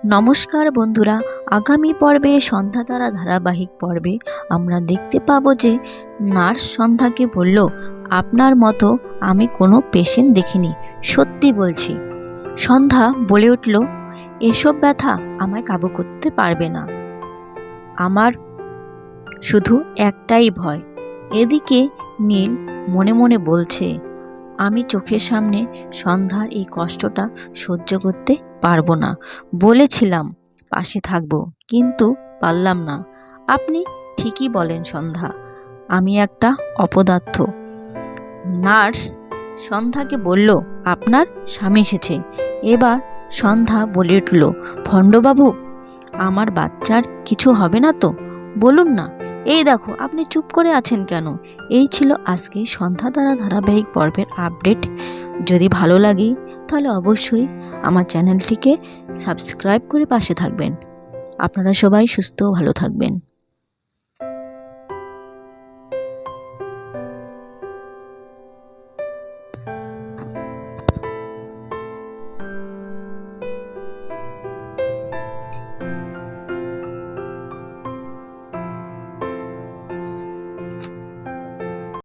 নমস্কার বন্ধুরা, আগামী পর্বে সন্ধ্যা তারা ধারাবাহিক পর্বে আমরা দেখতে পাবো যে নার্স সন্ধ্যাকে বলল, আপনার মতো আমি কোনো পেশেন্ট দেখিনি, সত্যি বলছি। সন্ধ্যা বলে উঠল, এসব ব্যথা আমায় কাবু করতে পারবে না, আমার শুধু একটাই ভয়। এদিকে নীল মনে মনে বলছে, আমি চোখের সামনে সন্ধ্যার এই কষ্টটা সহ্য করতে পারবো না। বলেছিলাম পাশে থাকবো, কিন্তু পারলাম না। আপনি ঠিকই বলেন সন্ধ্যা, আমি একটা অপদার্থ। নার্স সন্ধ্যাকে বলল, আপনার স্বামী এসেছে। এবার সন্ধ্যা বলে উঠল, ভণ্ডবাবু, আমার বাচ্চার কিছু হবে না তো? বলুন না। এই দেখো, আপনি চুপ করে আছেন কেন? এই ছিল আজকে সন্ধ্যা তারা ধারাবাহিক পর্বের আপডেট। যদি ভালো লাগে তাহলে অবশ্যই আমার চ্যানেলটিকে সাবস্ক্রাইব করে পাশে থাকবেন। আপনারা সবাই সুস্থ ও ভালো থাকবেন।